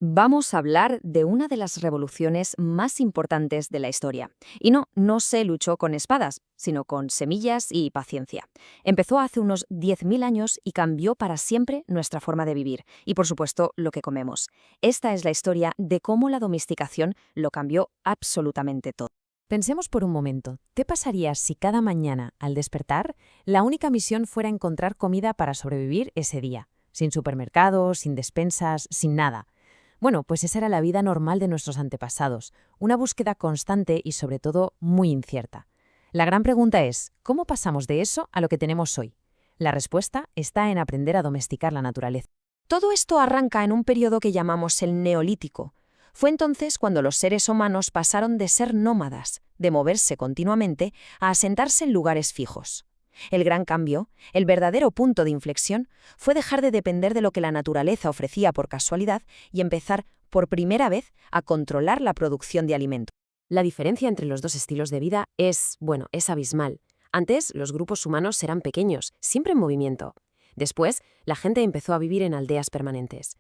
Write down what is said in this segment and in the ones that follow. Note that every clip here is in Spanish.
Vamos a hablar de una de las revoluciones más importantes de la historia. Y no se luchó con espadas, sino con semillas y paciencia. Empezó hace unos 10.000 años y cambió para siempre nuestra forma de vivir y, por supuesto, lo que comemos. Esta es la historia de cómo la domesticación lo cambió absolutamente todo. Pensemos por un momento, ¿qué pasaría si cada mañana, al despertar, la única misión fuera encontrar comida para sobrevivir ese día? Sin supermercados, sin despensas, sin nada. Bueno, pues esa era la vida normal de nuestros antepasados, una búsqueda constante y sobre todo muy incierta. La gran pregunta es, ¿cómo pasamos de eso a lo que tenemos hoy? La respuesta está en aprender a domesticar la naturaleza. Todo esto arranca en un periodo que llamamos el Neolítico. Fue entonces cuando los seres humanos pasaron de ser nómadas, de moverse continuamente, a asentarse en lugares fijos. El gran cambio, el verdadero punto de inflexión, fue dejar de depender de lo que la naturaleza ofrecía por casualidad y empezar, por primera vez, a controlar la producción de alimentos. La diferencia entre los dos estilos de vida es abismal. Antes, los grupos humanos eran pequeños, siempre en movimiento. Después, la gente empezó a vivir en aldeas permanentes.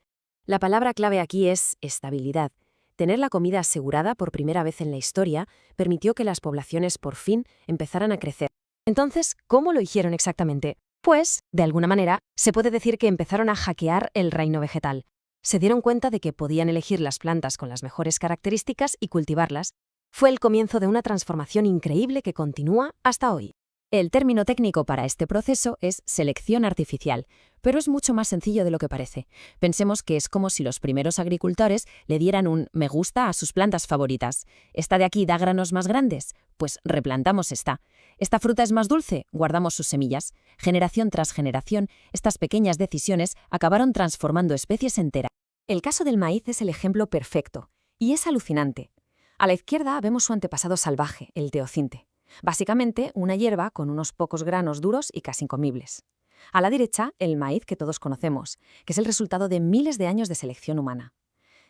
La palabra clave aquí es estabilidad. Tener la comida asegurada por primera vez en la historia permitió que las poblaciones por fin empezaran a crecer. Entonces, ¿cómo lo hicieron exactamente? Pues, de alguna manera, se puede decir que empezaron a hackear el reino vegetal. Se dieron cuenta de que podían elegir las plantas con las mejores características y cultivarlas. Fue el comienzo de una transformación increíble que continúa hasta hoy. El término técnico para este proceso es selección artificial, pero es mucho más sencillo de lo que parece. Pensemos que es como si los primeros agricultores le dieran un me gusta a sus plantas favoritas. ¿Esta de aquí da granos más grandes? Pues replantamos esta. ¿Esta fruta es más dulce? Guardamos sus semillas. Generación tras generación, estas pequeñas decisiones acabaron transformando especies enteras. El caso del maíz es el ejemplo perfecto, y es alucinante. A la izquierda vemos su antepasado salvaje, el teocinte. Básicamente, una hierba con unos pocos granos duros y casi incomibles. A la derecha, el maíz que todos conocemos, que es el resultado de miles de años de selección humana.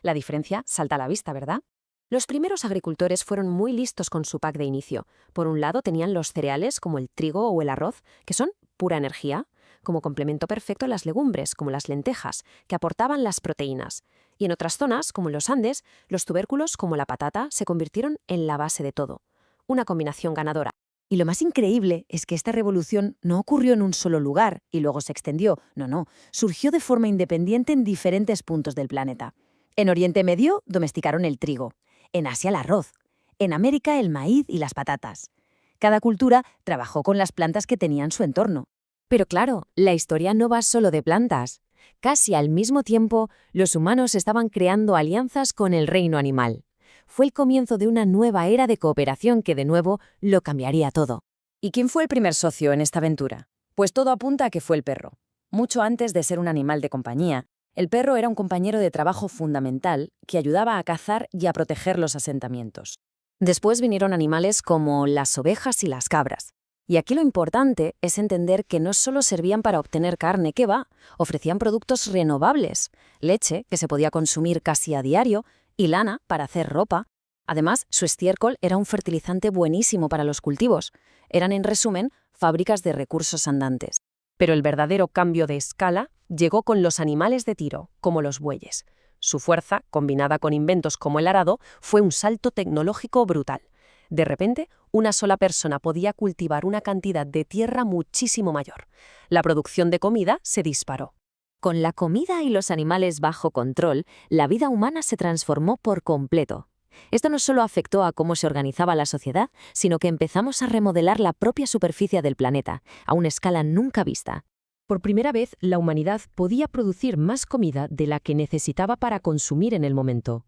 La diferencia salta a la vista, ¿verdad? Los primeros agricultores fueron muy listos con su pack de inicio. Por un lado tenían los cereales como el trigo o el arroz, que son pura energía, como complemento perfecto las legumbres, como las lentejas, que aportaban las proteínas. Y en otras zonas, como en los Andes, los tubérculos, como la patata, se convirtieron en la base de todo. Una combinación ganadora. Y lo más increíble es que esta revolución no ocurrió en un solo lugar y luego se extendió. No, surgió de forma independiente en diferentes puntos del planeta. En Oriente Medio domesticaron el trigo, en Asia el arroz, en América el maíz y las patatas. Cada cultura trabajó con las plantas que tenían su entorno. Pero claro, la historia no va solo de plantas. Casi al mismo tiempo, los humanos estaban creando alianzas con el reino animal. Fue el comienzo de una nueva era de cooperación que, de nuevo, lo cambiaría todo. ¿Y quién fue el primer socio en esta aventura? Pues todo apunta a que fue el perro. Mucho antes de ser un animal de compañía, el perro era un compañero de trabajo fundamental que ayudaba a cazar y a proteger los asentamientos. Después vinieron animales como las ovejas y las cabras. Y aquí lo importante es entender que no solo servían para obtener carne, que va, ofrecían productos renovables, leche, que se podía consumir casi a diario, y lana para hacer ropa. Además, su estiércol era un fertilizante buenísimo para los cultivos. Eran, en resumen, fábricas de recursos andantes. Pero el verdadero cambio de escala llegó con los animales de tiro, como los bueyes. Su fuerza, combinada con inventos como el arado, fue un salto tecnológico brutal. De repente, una sola persona podía cultivar una cantidad de tierra muchísimo mayor. La producción de comida se disparó. Con la comida y los animales bajo control, la vida humana se transformó por completo. Esto no solo afectó a cómo se organizaba la sociedad, sino que empezamos a remodelar la propia superficie del planeta, a una escala nunca vista. Por primera vez, la humanidad podía producir más comida de la que necesitaba para consumir en el momento.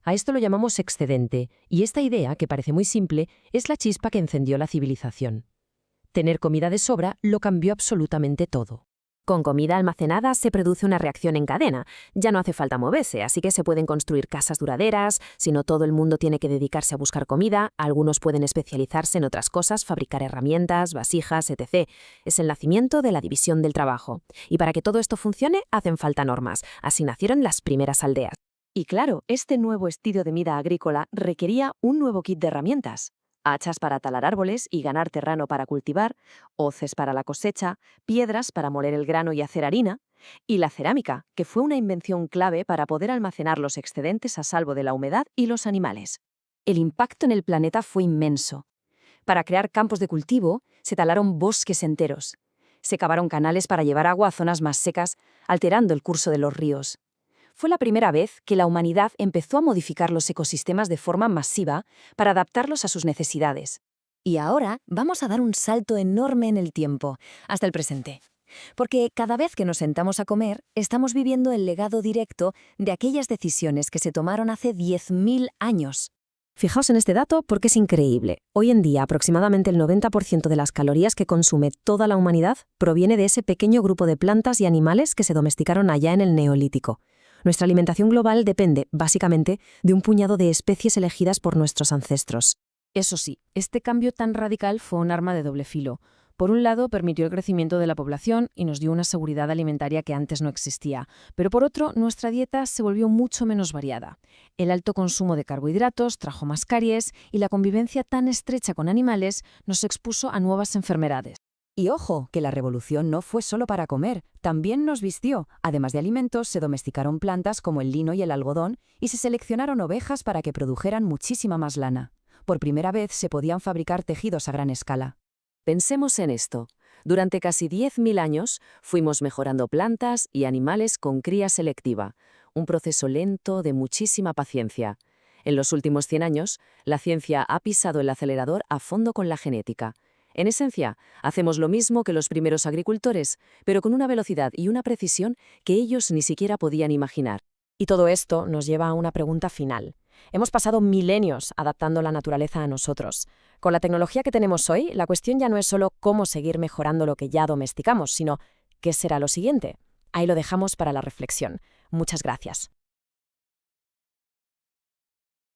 A esto lo llamamos excedente, y esta idea, que parece muy simple, es la chispa que encendió la civilización. Tener comida de sobra lo cambió absolutamente todo. Con comida almacenada se produce una reacción en cadena. Ya no hace falta moverse, así que se pueden construir casas duraderas. Si no, todo el mundo tiene que dedicarse a buscar comida. Algunos pueden especializarse en otras cosas, fabricar herramientas, vasijas, etc. Es el nacimiento de la división del trabajo. Y para que todo esto funcione, hacen falta normas. Así nacieron las primeras aldeas. Y claro, este nuevo estilo de vida agrícola requería un nuevo kit de herramientas. Hachas para talar árboles y ganar terreno para cultivar, hoces para la cosecha, piedras para moler el grano y hacer harina. Y la cerámica, que fue una invención clave para poder almacenar los excedentes a salvo de la humedad y los animales. El impacto en el planeta fue inmenso. Para crear campos de cultivo, se talaron bosques enteros. Se cavaron canales para llevar agua a zonas más secas, alterando el curso de los ríos. Fue la primera vez que la humanidad empezó a modificar los ecosistemas de forma masiva para adaptarlos a sus necesidades. Y ahora vamos a dar un salto enorme en el tiempo, hasta el presente. Porque cada vez que nos sentamos a comer, estamos viviendo el legado directo de aquellas decisiones que se tomaron hace 10.000 años. Fijaos en este dato porque es increíble. Hoy en día, aproximadamente el 90% de las calorías que consume toda la humanidad proviene de ese pequeño grupo de plantas y animales que se domesticaron allá en el Neolítico. Nuestra alimentación global depende, básicamente, de un puñado de especies elegidas por nuestros ancestros. Eso sí, este cambio tan radical fue un arma de doble filo. Por un lado, permitió el crecimiento de la población y nos dio una seguridad alimentaria que antes no existía. Pero por otro, nuestra dieta se volvió mucho menos variada. El alto consumo de carbohidratos trajo más caries y la convivencia tan estrecha con animales nos expuso a nuevas enfermedades. Y ojo, que la revolución no fue solo para comer, también nos vistió. Además de alimentos, se domesticaron plantas como el lino y el algodón y se seleccionaron ovejas para que produjeran muchísima más lana. Por primera vez se podían fabricar tejidos a gran escala. Pensemos en esto. Durante casi 10.000 años fuimos mejorando plantas y animales con cría selectiva, un proceso lento de muchísima paciencia. En los últimos 100 años, la ciencia ha pisado el acelerador a fondo con la genética. En esencia, hacemos lo mismo que los primeros agricultores, pero con una velocidad y una precisión que ellos ni siquiera podían imaginar. Y todo esto nos lleva a una pregunta final. Hemos pasado milenios adaptando la naturaleza a nosotros. Con la tecnología que tenemos hoy, la cuestión ya no es solo cómo seguir mejorando lo que ya domesticamos, sino ¿qué será lo siguiente? Ahí lo dejamos para la reflexión. Muchas gracias.